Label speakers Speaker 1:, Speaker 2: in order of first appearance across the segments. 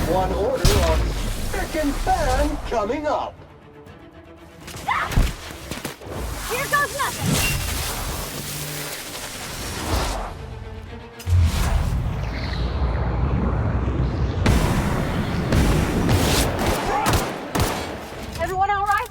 Speaker 1: One order of frickin' fan coming up.
Speaker 2: Here goes nothing! Everyone all right?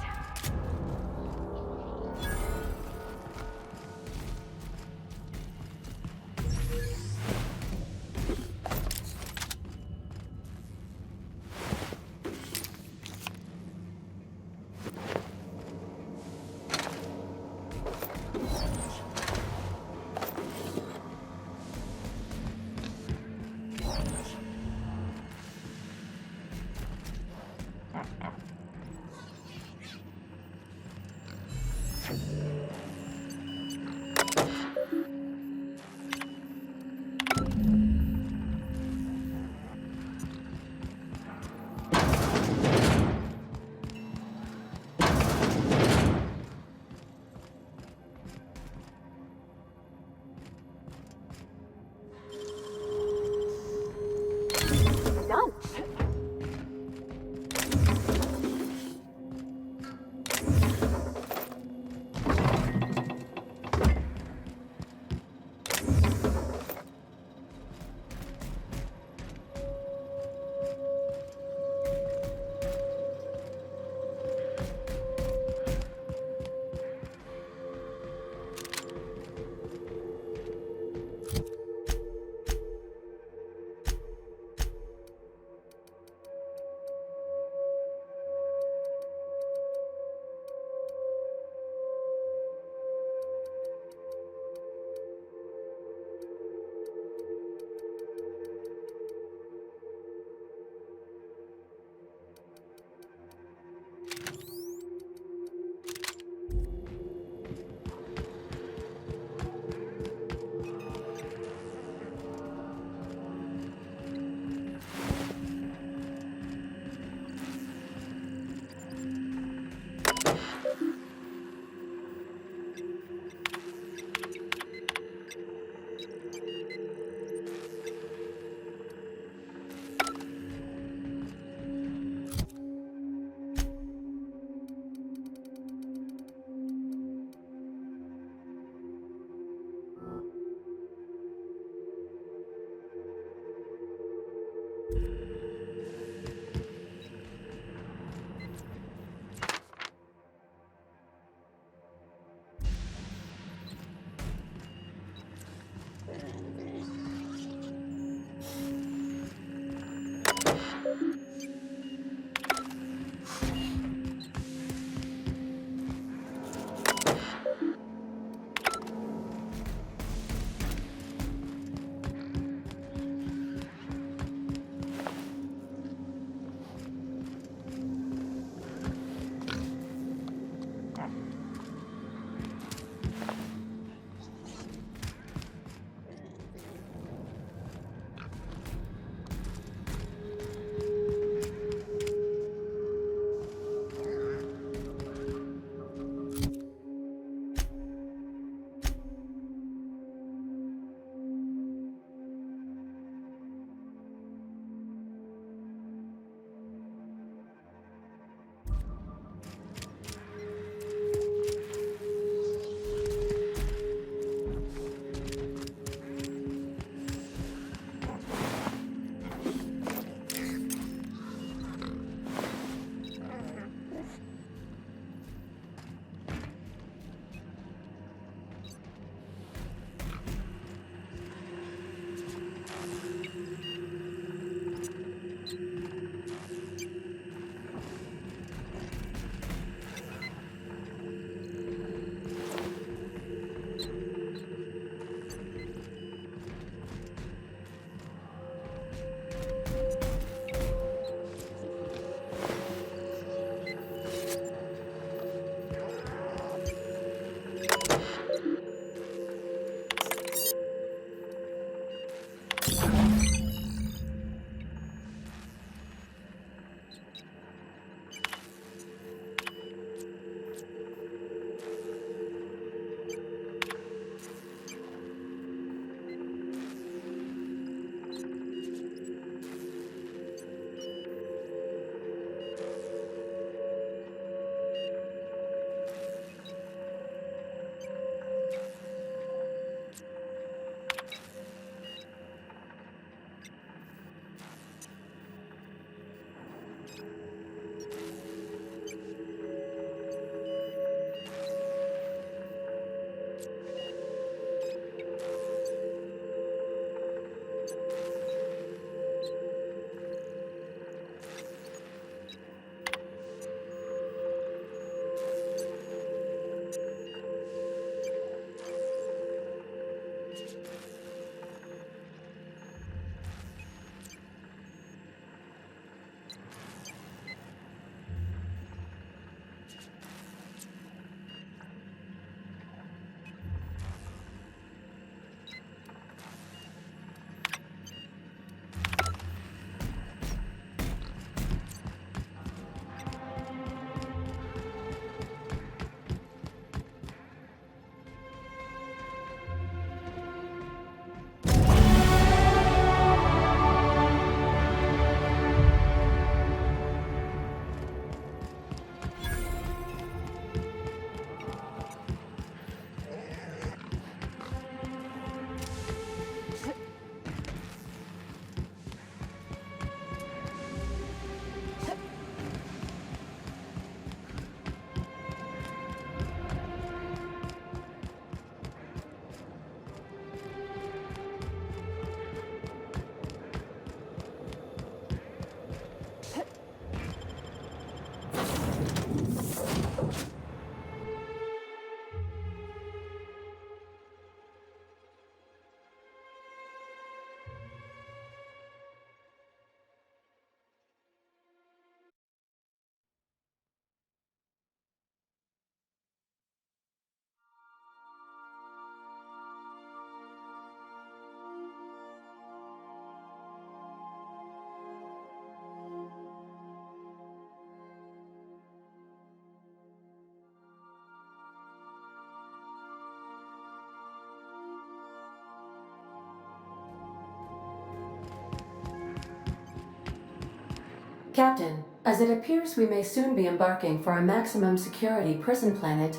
Speaker 3: Captain, as it appears we may soon be embarking for a maximum security prison planet,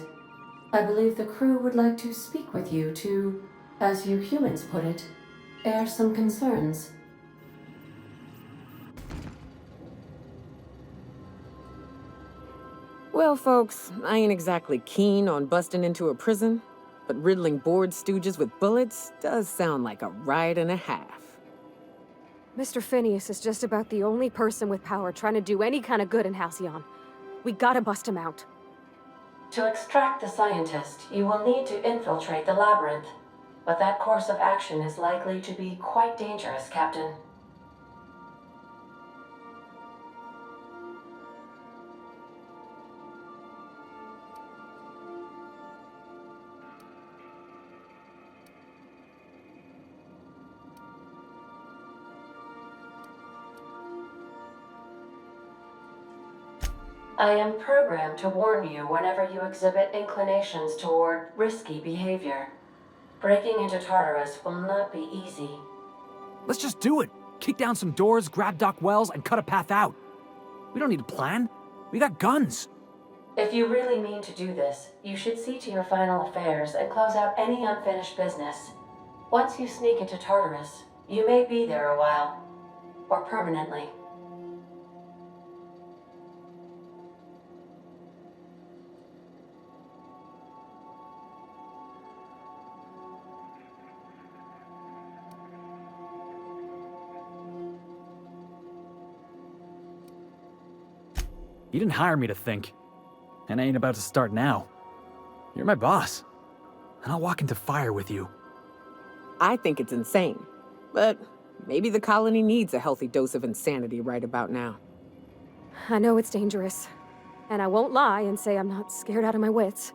Speaker 3: I believe the crew would like to speak with you to, as you humans put it, air some concerns.
Speaker 4: Well, folks, I ain't exactly keen on busting into a prison, but riddling bored stooges with bullets does sound like a ride and a half.
Speaker 2: Mr. Phineas is just about the only person with power trying to do any kind of good in Halcyon. We gotta bust him out.
Speaker 3: To extract the scientist, you will need to infiltrate the labyrinth. But that course of action is likely to be quite dangerous, Captain. I am programmed to warn you whenever you exhibit inclinations toward risky behavior. Breaking into Tartarus will not be easy.
Speaker 5: Let's just do it. Kick down some doors, grab Doc Wells, and cut a path out. We don't need a plan. We got guns.
Speaker 3: If you really mean to do this, you should see to your final affairs and close out any unfinished business. Once you sneak into Tartarus, you may be there a while. Or permanently.
Speaker 5: You didn't hire me to think. And I ain't about to start now. You're my boss. And I'll walk into fire with you.
Speaker 4: I think it's insane, but maybe the colony needs a healthy dose of insanity right about now.
Speaker 2: I know it's dangerous. And I won't lie and say I'm not scared out of my wits.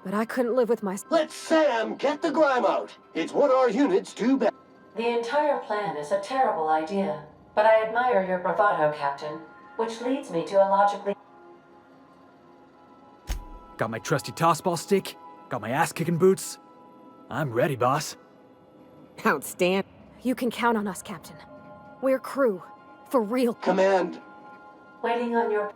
Speaker 2: But I couldn't live with my...
Speaker 1: Let Sam get the grime out. It's what our units do best.
Speaker 3: The entire plan is a terrible idea, but I admire your bravado, Captain, which leads me to a logically...
Speaker 5: Got my trusty tossball stick, got my ass-kicking boots. I'm ready, boss.
Speaker 4: Outstanding.
Speaker 2: You can count on us, Captain. We're crew. For real.
Speaker 1: Command.
Speaker 3: Waiting on your...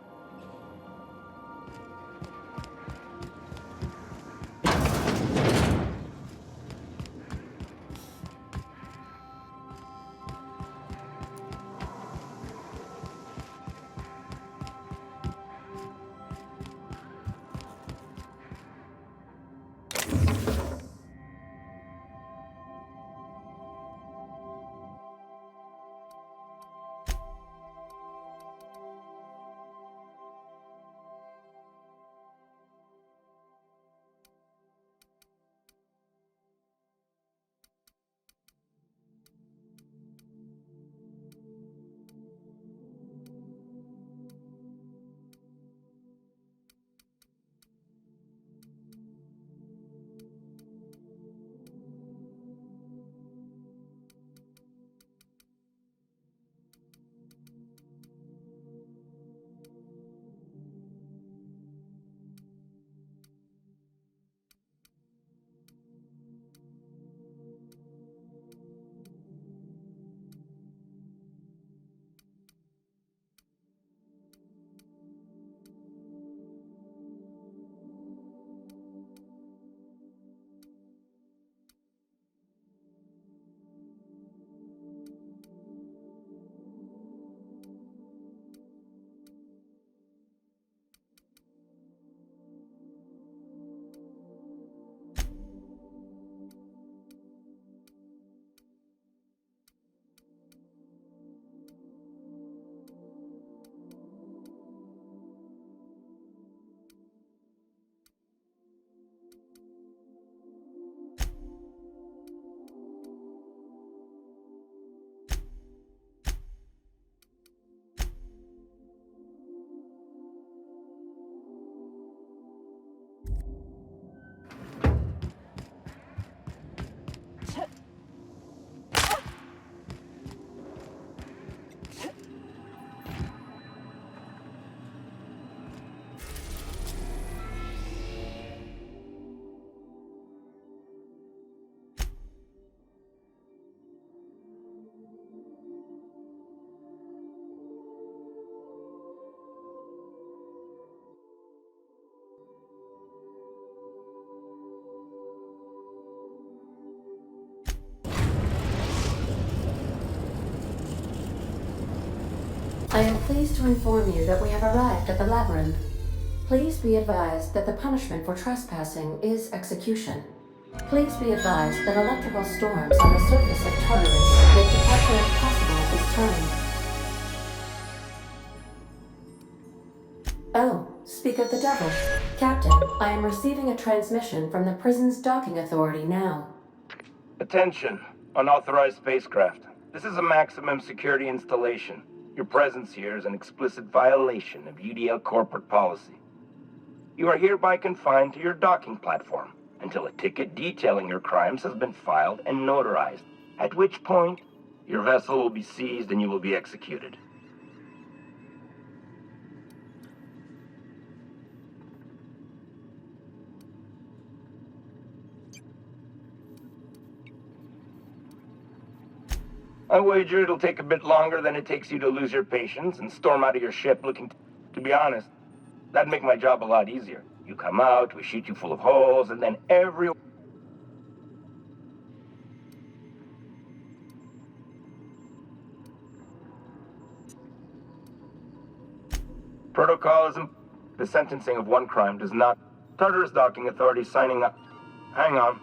Speaker 3: I am pleased to inform you that we have arrived at the labyrinth. Please be advised that the punishment for trespassing is execution. Please be advised that electrical storms on the surface of Tartarus make departure impossible at this time. Oh, speak of the devil. Captain, I am receiving a transmission from the prison's docking authority now.
Speaker 6: Attention, unauthorized spacecraft. This is a maximum security installation. Your presence here is an explicit violation of UDL corporate policy. You are hereby confined to your docking platform until a ticket detailing your crimes has been filed and notarized, at which point your vessel will be seized and you will be executed. I wager it'll take a bit longer than it takes you to lose your patience and storm out of your ship looking to be honest, that'd make my job a lot easier. You come out, we shoot you full of holes, and then every... Protocol is the sentencing of one crime does not... Tartarus Docking Authority signing up... Hang on.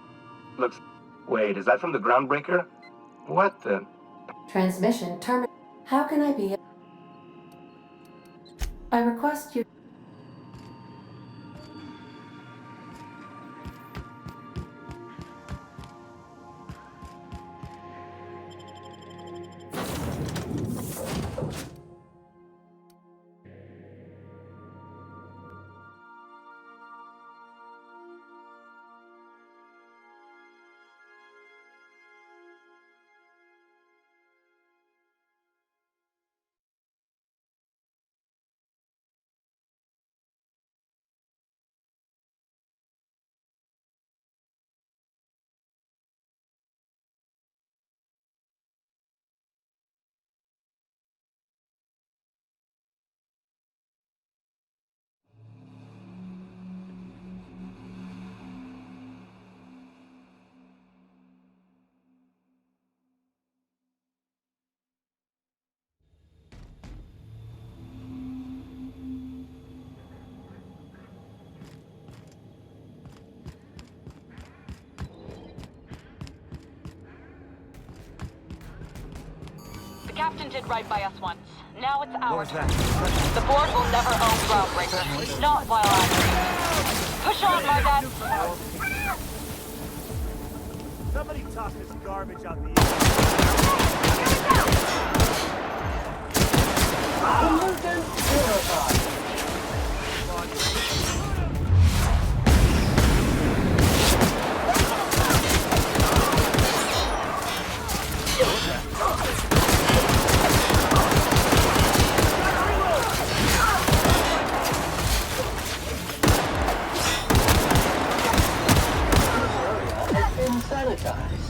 Speaker 6: Looks... Wait, is that from the Groundbreaker? What the...
Speaker 3: Transmission terminated. How can I be? I request you.
Speaker 7: The captain did right by us once. Now it's our turn. The board will never own Groundbreaker. Not while I'm here. Push on, Mardet!
Speaker 8: Somebody toss this garbage out the
Speaker 1: Pollutant purified. Sanitized.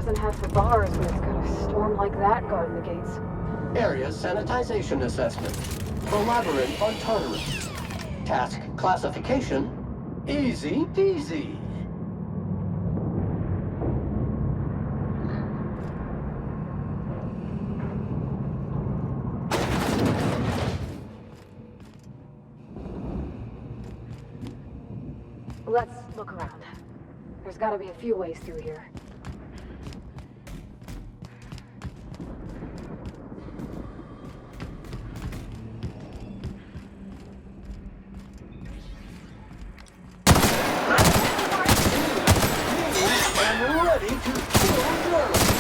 Speaker 2: doesn't have for bars when it's got a storm like that guarding the gates.
Speaker 1: Area sanitization assessment. Collaborate on Tartarus. Task classification. Easy peasy.
Speaker 2: Let's look around. There's gotta be a few ways through here.
Speaker 1: I'm ready to kill journalists.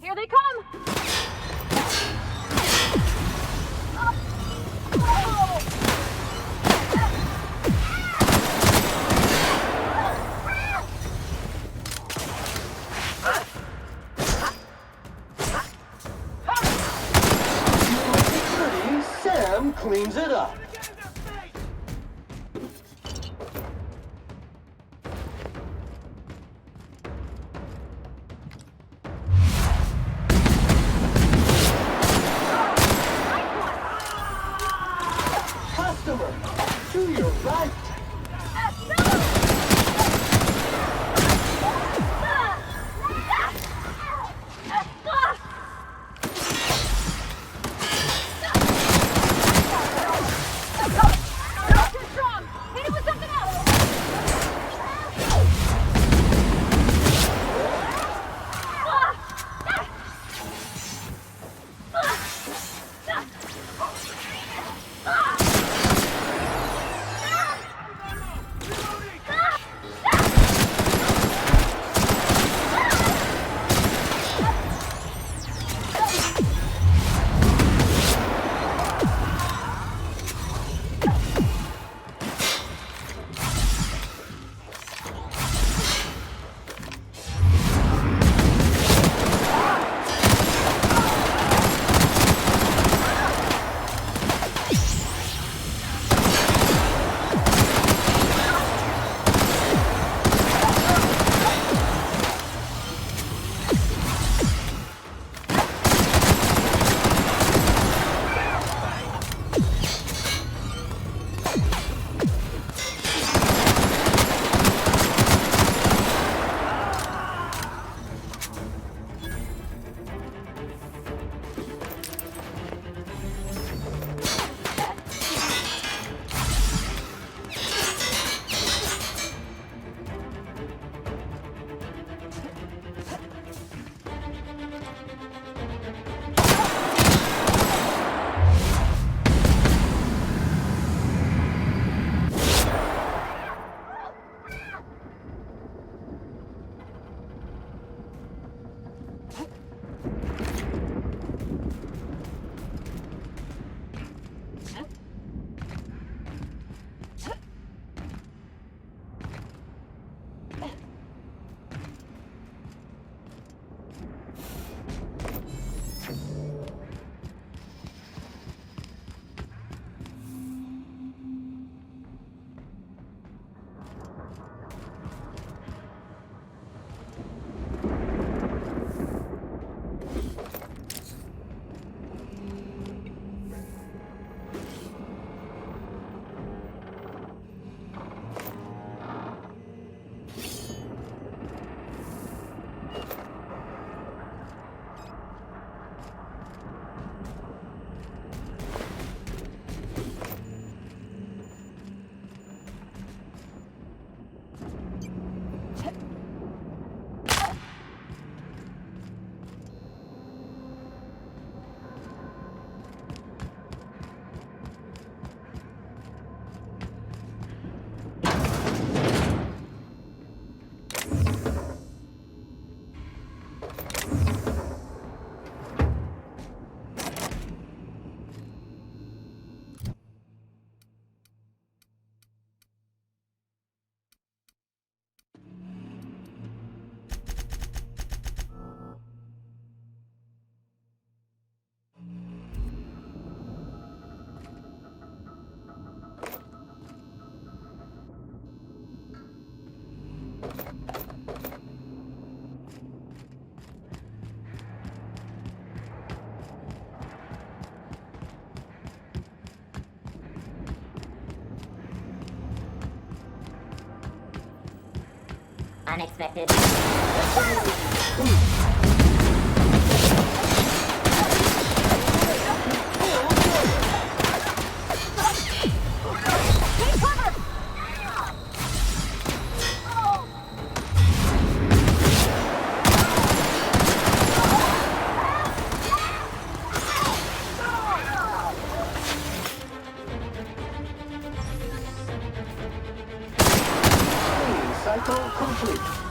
Speaker 2: Here they come!
Speaker 1: Pretty Sam cleans it up. Customer, to your right.
Speaker 9: unexpected.
Speaker 1: Cycle complete.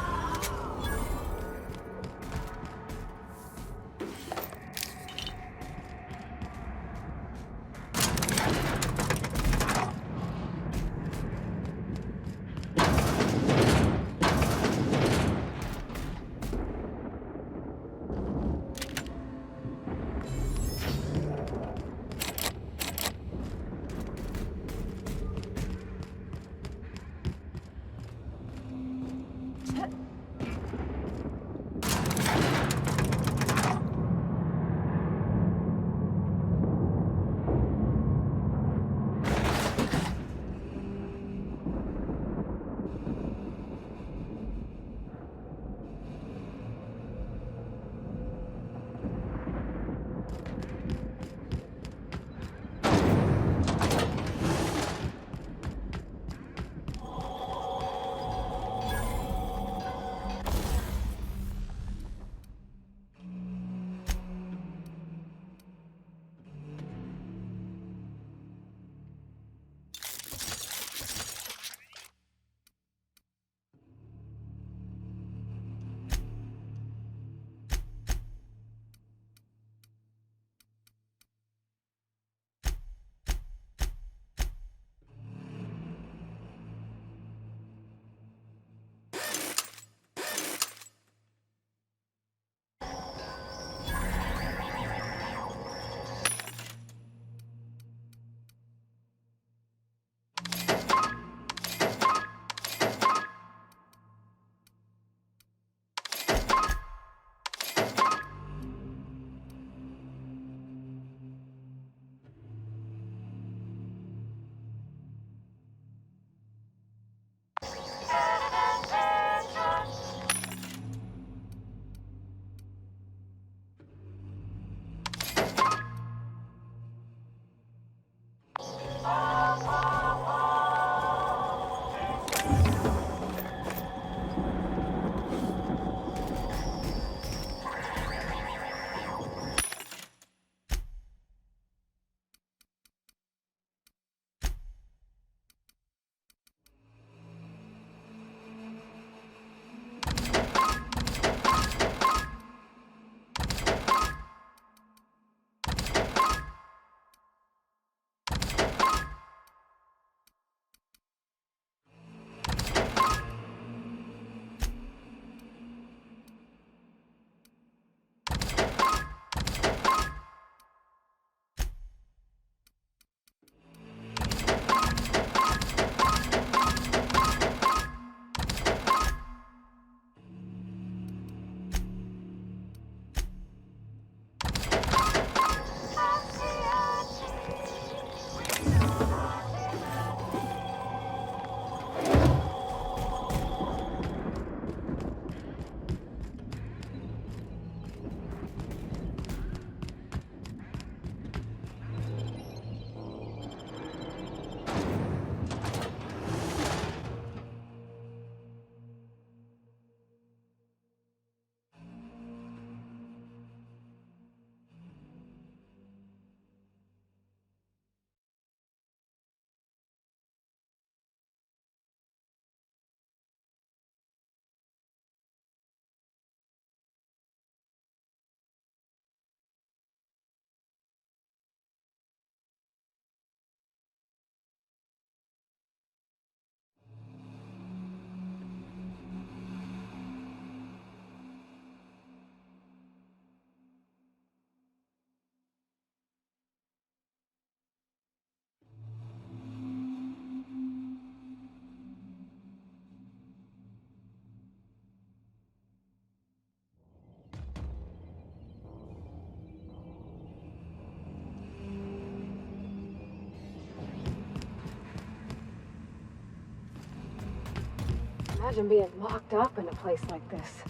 Speaker 2: Imagine being locked up in a place like this.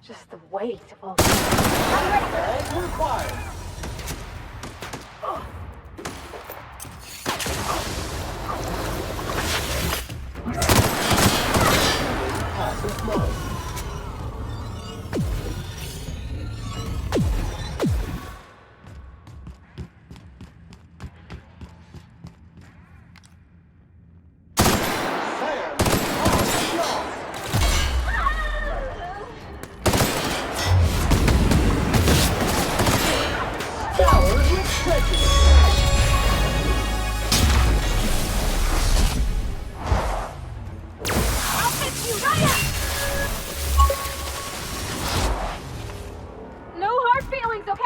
Speaker 2: Just the weight of all
Speaker 1: Bag required. Passive mode.
Speaker 2: No hard feelings, okay?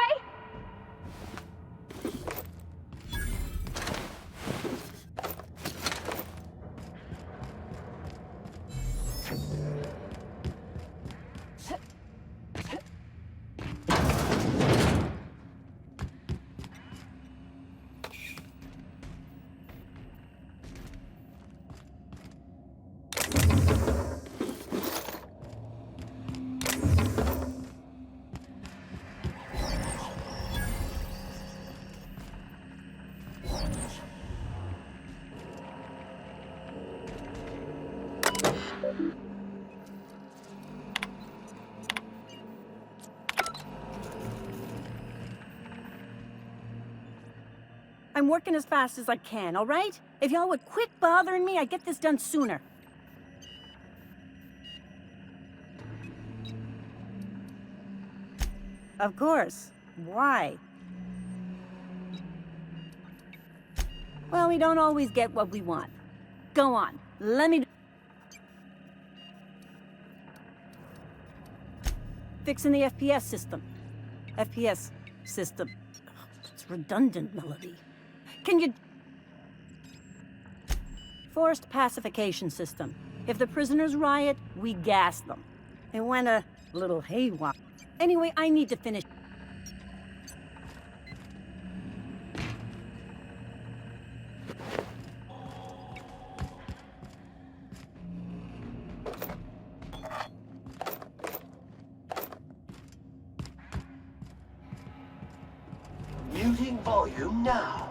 Speaker 9: I'm working as fast as I can, all right? If y'all would quit bothering me, I'd get this done sooner. Of course. Why? Well, we don't always get what we want. Go on. Let me... Fixing the FPS system. FPS system. It's redundant, Melody. Can you... Forced pacification system. If the prisoners riot, we gas them. It went a little haywire. Anyway, I need to finish.
Speaker 1: Muting volume now.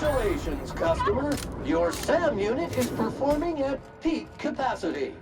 Speaker 1: Congratulations, customer. Your SAM unit is performing at peak capacity.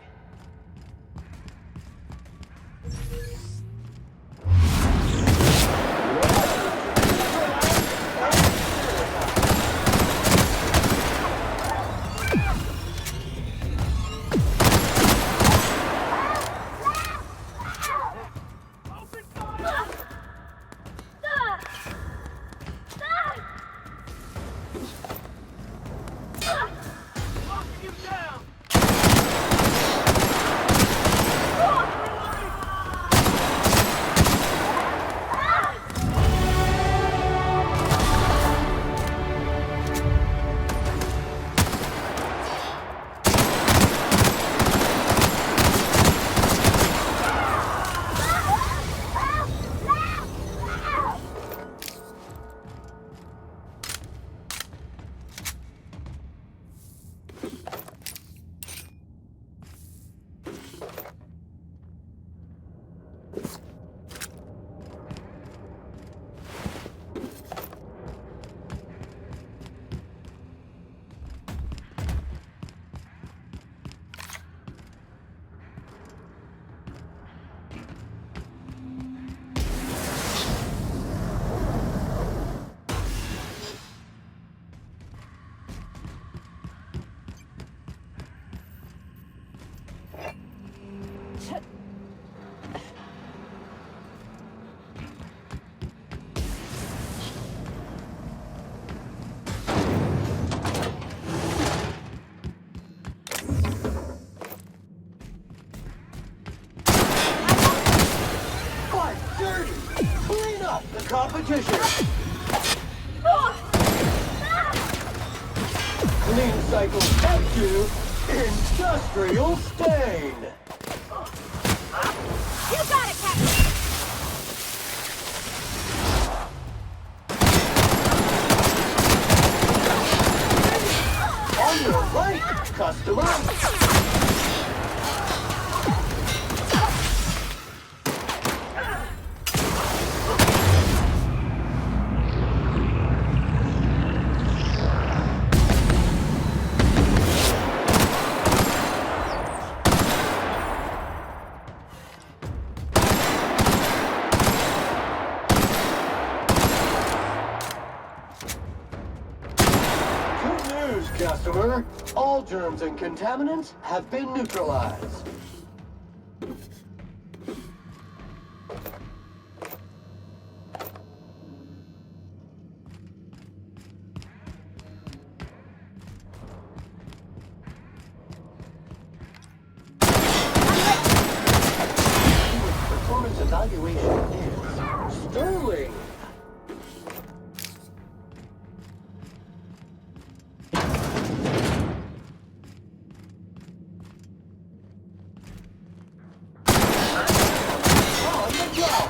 Speaker 1: Fight dirty! Clean up the competition! Clean cycle step 2, industrial stain!
Speaker 7: You got it, Captain!
Speaker 1: On your right, customer! Good news, customer. All germs and contaminants have been neutralized. Performance evaluation is sterling. On the job.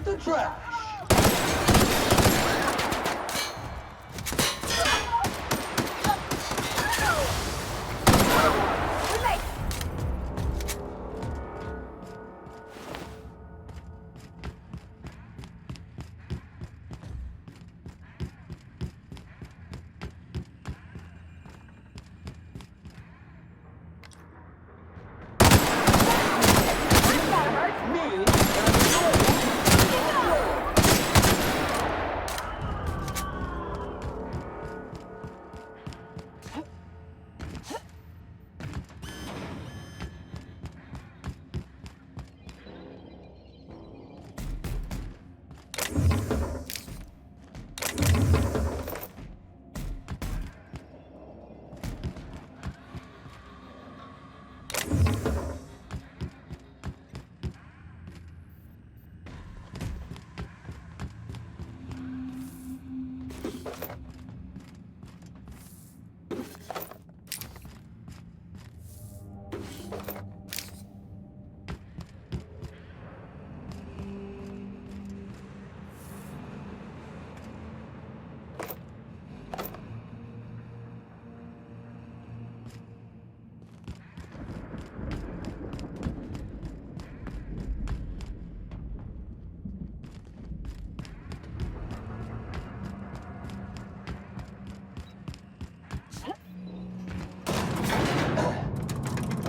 Speaker 1: the trash.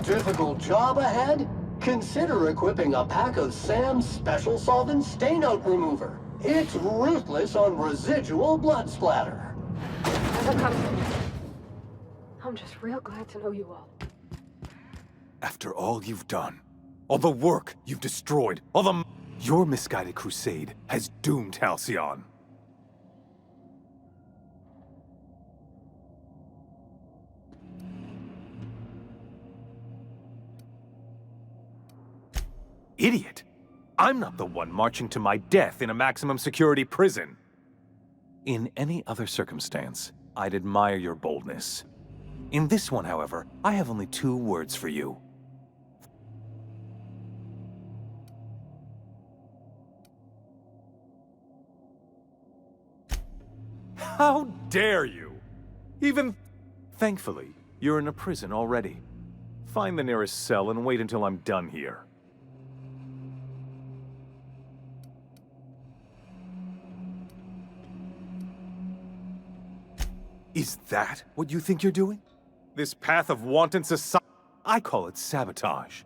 Speaker 1: Difficult job ahead? Consider equipping a pack of Sam's Special Solvent Stain-Out Remover. It's ruthless on residual blood splatter.
Speaker 2: Never comes. I'm just real glad to know you all.
Speaker 10: After all you've done, all the work you've destroyed, your misguided crusade has doomed Halcyon. Idiot! I'm not the one marching to my death in a maximum security prison. In any other circumstance, I'd admire your boldness. In this one, however, I have only 2 words for you. How dare you! Thankfully, you're in a prison already. Find the nearest cell and wait until I'm done here. Is that what you think you're doing? This path of wanton society? I call it sabotage.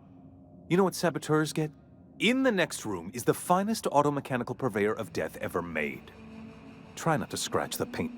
Speaker 10: You know what saboteurs get? In the next room is the finest automechanical purveyor of death ever made. Try not to scratch the paint.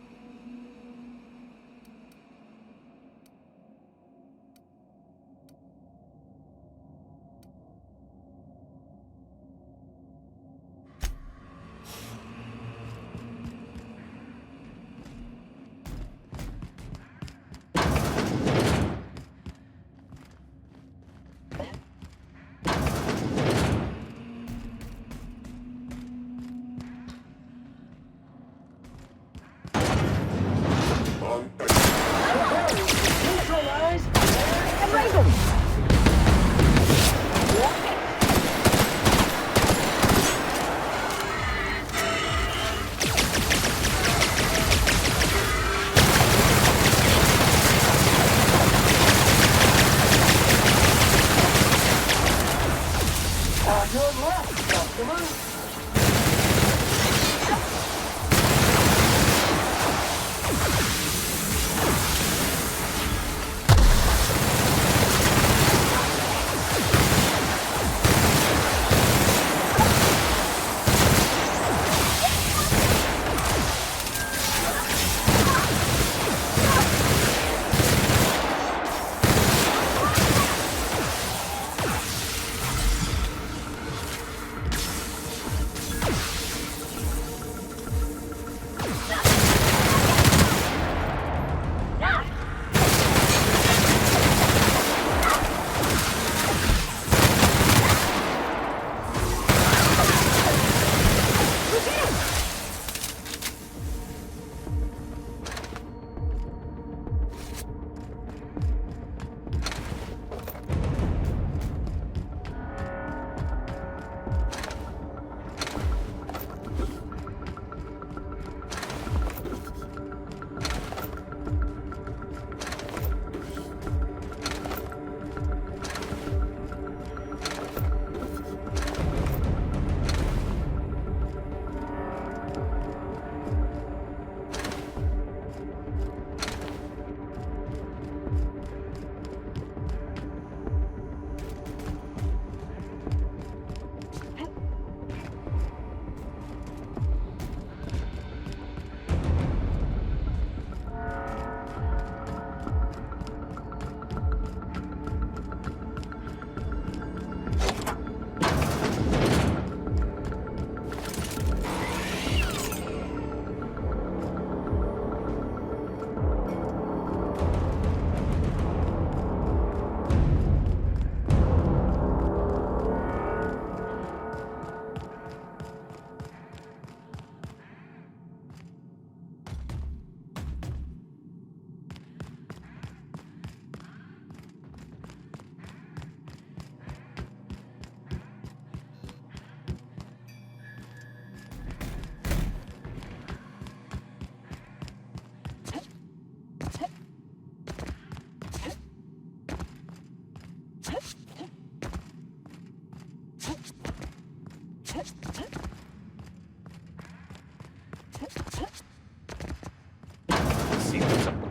Speaker 10: sees themselves.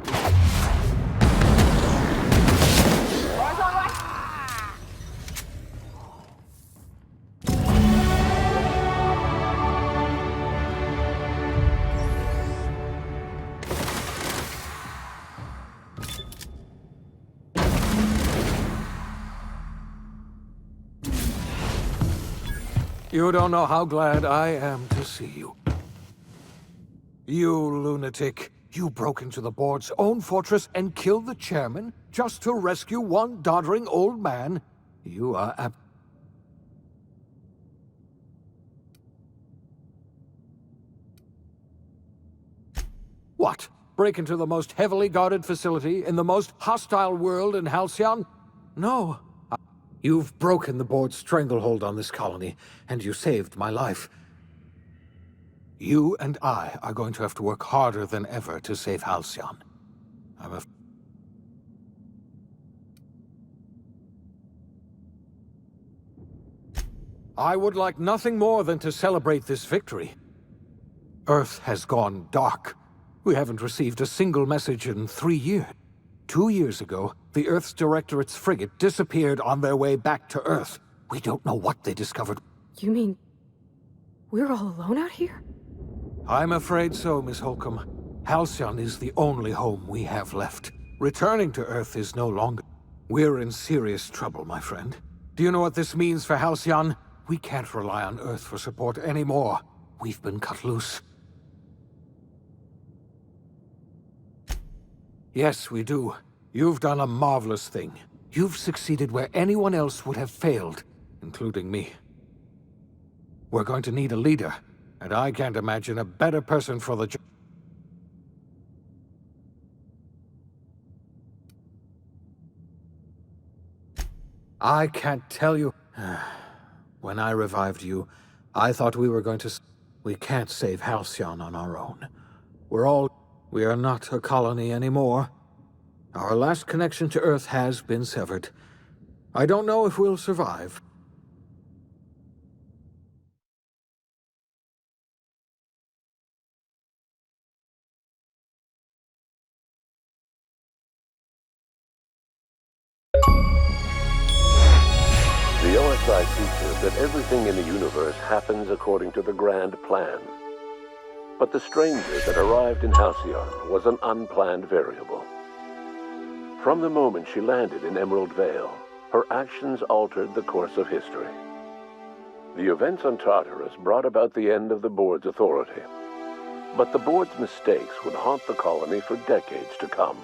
Speaker 11: You don't know how glad I am to see you. You lunatic. You broke into the board's own fortress and killed the chairman just to rescue one doddering old man. You are What? Break into the most heavily guarded facility in the most hostile world in Halcyon? No. You've broken the board's stranglehold on this colony, and you saved my life. You and I are going to have to work harder than ever to save Halcyon. I would like nothing more than to celebrate this victory. Earth has gone dark. We haven't received a single message in 3 years. 2 years ago, the Earth's Directorate's frigate disappeared on their way back to Earth. We don't know what they discovered.
Speaker 2: You mean we're all alone out here?
Speaker 11: I'm afraid so, Miss Holcomb. Halcyon is the only home we have left. Returning to Earth is no longer. We're in serious trouble, my friend. Do you know what this means for Halcyon? We can't rely on Earth for support anymore. We've been cut loose. Yes, we do. You've done a marvelous thing. You've succeeded where anyone else would have failed, including me. We're going to need a leader, and I can't imagine a better person for the job. I can't tell you. When I revived you, I thought we were going to... We can't save Halcyon on our own. We are not a colony anymore. Our last connection to Earth has been severed. I don't know if we'll survive.
Speaker 12: The OSI teaches that everything in the universe happens according to the grand plan. But the stranger that arrived in Halcyon was an unplanned variable. From the moment she landed in Emerald Vale, her actions altered the course of history. The events on Tartarus brought about the end of the board's authority. But the board's mistakes would haunt the colony for decades to come.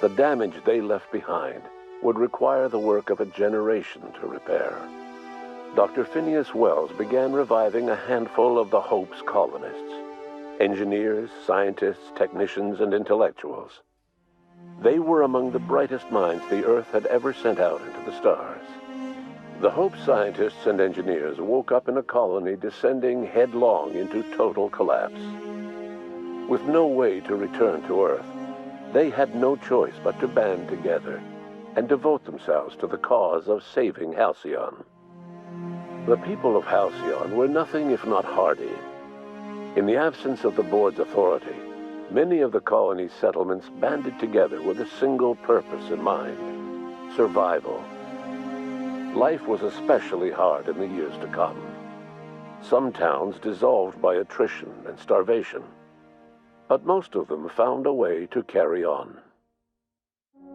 Speaker 12: The damage they left behind would require the work of a generation to repair. Dr. Phineas Wells began reviving a handful of the Hope's colonists. Engineers, scientists, technicians, and intellectuals. They were among the brightest minds the Earth had ever sent out into the stars. The Hope scientists and engineers woke up in a colony descending headlong into total collapse. With no way to return to Earth, they had no choice but to band together and devote themselves to the cause of saving Halcyon. The people of Halcyon were nothing if not hardy. In the absence of the board's authority, many of the colony's settlements banded together with a single purpose in mind: survival. Life was especially hard in the years to come. Some towns dissolved by attrition and starvation, but most of them found a way to carry on.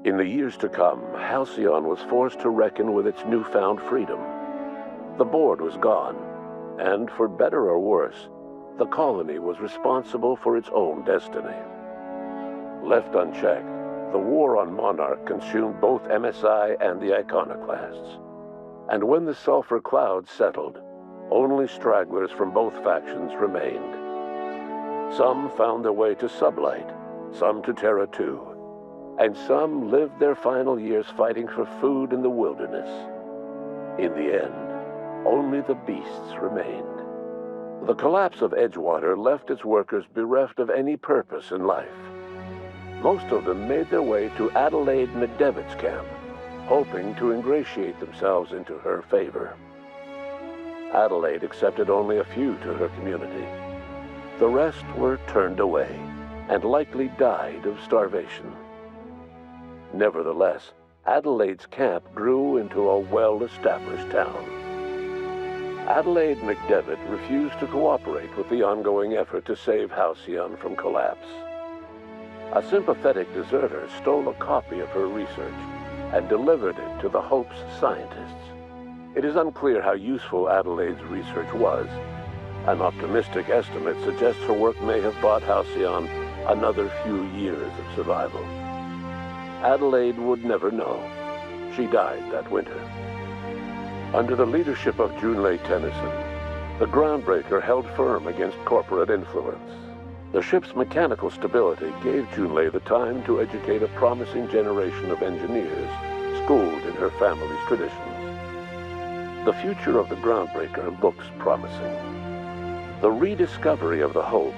Speaker 12: In the years to come, Halcyon was forced to reckon with its newfound freedom. The board was gone, and for better or worse, the colony was responsible for its own destiny. Left unchecked, the war on Monarch consumed both MSI and the Iconoclasts. And when the sulfur cloud settled, only stragglers from both factions remained. Some found their way to Sublight, some to Terra 2, and some lived their final years fighting for food in the wilderness. In the end, only the beasts remained. The collapse of Edgewater left its workers bereft of any purpose in life. Most of them made their way to Adelaide McDevitt's camp, hoping to ingratiate themselves into her favor. Adelaide accepted only a few to her community. The rest were turned away, and likely died of starvation. Nevertheless, Adelaide's camp grew into a well-established town. Adelaide McDevitt refused to cooperate with the ongoing effort to save Halcyon from collapse. A sympathetic deserter stole a copy of her research and delivered it to the Hope's scientists. It is unclear how useful Adelaide's research was. An optimistic estimate suggests her work may have bought Halcyon another few years of survival. Adelaide would never know. She died that winter. Under the leadership of Junlei Tennyson, the Groundbreaker held firm against corporate influence. The ship's mechanical stability gave Junlei the time to educate a promising generation of engineers schooled in her family's traditions. The future of the Groundbreaker looks promising. The rediscovery of the Hope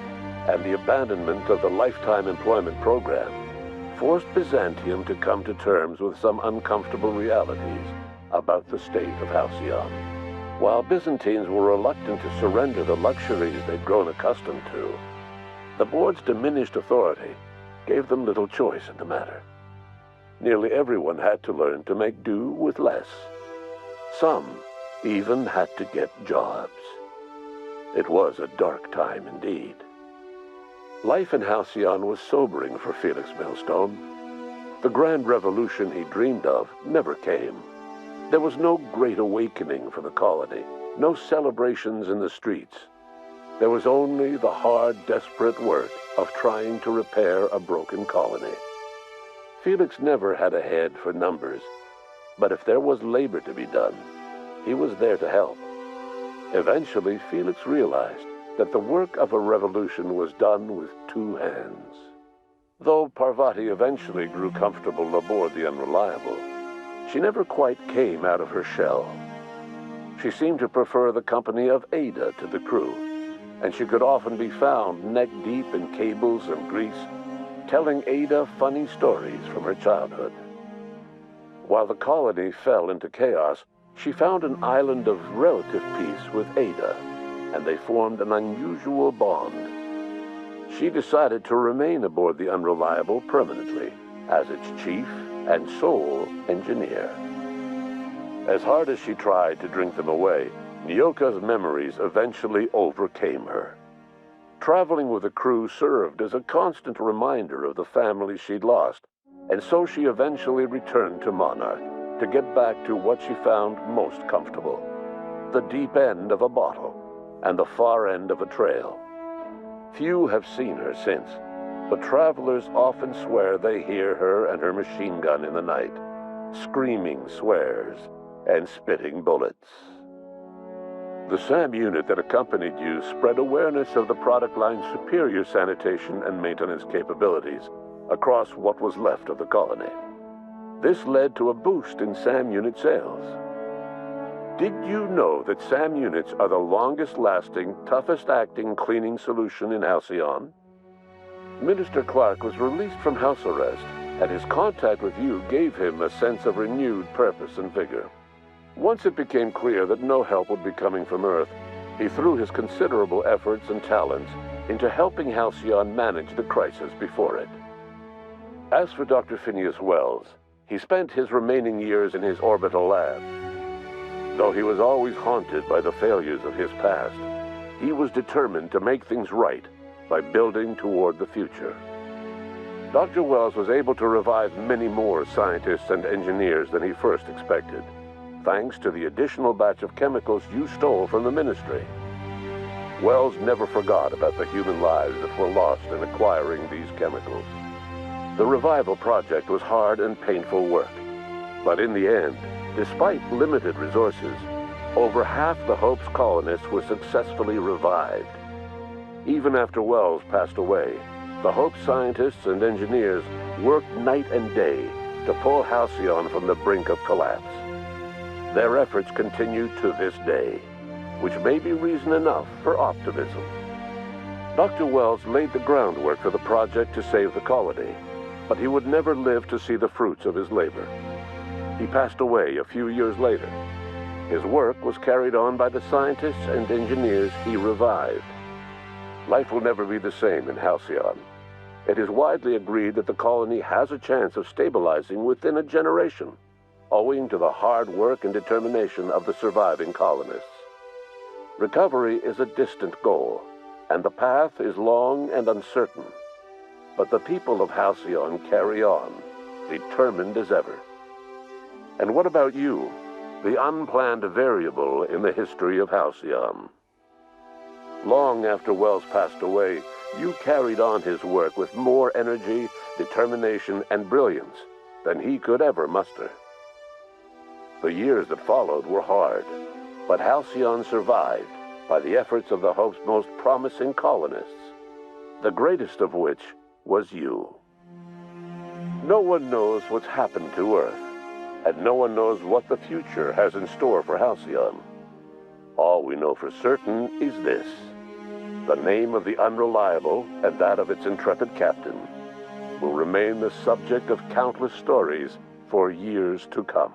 Speaker 12: and the abandonment of the lifetime employment program forced Byzantium to come to terms with some uncomfortable realities about the state of Halcyon. While Byzantines were reluctant to surrender the luxuries they'd grown accustomed to, the board's diminished authority gave them little choice in the matter. Nearly everyone had to learn to make do with less. Some even had to get jobs. It was a dark time indeed. Life in Halcyon was sobering for Felix Millstone. The grand revolution he dreamed of never came. There was no great awakening for the colony, no celebrations in the streets. There was only the hard, desperate work of trying to repair a broken colony. Felix never had a head for numbers, but if there was labor to be done, he was there to help. Eventually, Felix realized that the work of a revolution was done with two hands. Though Parvati eventually grew comfortable aboard the Unreliable, she never quite came out of her shell. She seemed to prefer the company of Ada to the crew, and she could often be found neck-deep in cables and grease, telling Ada funny stories from her childhood. While the colony fell into chaos, she found an island of relative peace with Ada, and they formed an unusual bond. She decided to remain aboard the Unreliable permanently as its chief and sole engineer. As hard as she tried to drink them away, Nyoka's memories eventually overcame her. Traveling with the crew served as a constant reminder of the family she'd lost, and so she eventually returned to Monarch to get back to what she found most comfortable: the deep end of a bottle and the far end of a trail. Few have seen her since, but travelers often swear they hear her and her machine gun in the night, screaming swears and spitting bullets. The SAM unit that accompanied you spread awareness of the product line's superior sanitation and maintenance capabilities across what was left of the colony. This led to a boost in SAM unit sales. Did you know that SAM units are the longest-lasting, toughest-acting cleaning solution in Halcyon? Minister Clark was released from house arrest, and his contact with you gave him a sense of renewed purpose and vigor. Once it became clear that no help would be coming from Earth, he threw his considerable efforts and talents into helping Halcyon manage the crisis before it. As for Dr. Phineas Wells, he spent his remaining years in his orbital lab. Though he was always haunted by the failures of his past, he was determined to make things right by building toward the future. Dr. Wells was able to revive many more scientists and engineers than he first expected, thanks to the additional batch of chemicals you stole from the Ministry. Wells never forgot about the human lives that were lost in acquiring these chemicals. The revival project was hard and painful work, but in the end, despite limited resources, over half the Hope's colonists were successfully revived. Even after Wells passed away, the Hope scientists and engineers worked night and day to pull Halcyon from the brink of collapse. Their efforts continue to this day, which may be reason enough for optimism. Dr. Wells laid the groundwork for the project to save the colony, but he would never live to see the fruits of his labor. He passed away a few years later. His work was carried on by the scientists and engineers he revived. Life will never be the same in Halcyon. It is widely agreed that the colony has a chance of stabilizing within a generation, owing to the hard work and determination of the surviving colonists. Recovery is a distant goal, and the path is long and uncertain. But the people of Halcyon carry on, determined as ever. And what about you, the unplanned variable in the history of Halcyon? Long after Wells passed away, you carried on his work with more energy, determination, and brilliance than he could ever muster. The years that followed were hard, but Halcyon survived by the efforts of the Hope's most promising colonists, the greatest of which was you. No one knows what's happened to Earth, and no one knows what the future has in store for Halcyon. All we know for certain is this: the name of the Unreliable and that of its intrepid captain will remain the subject of countless stories for years to come.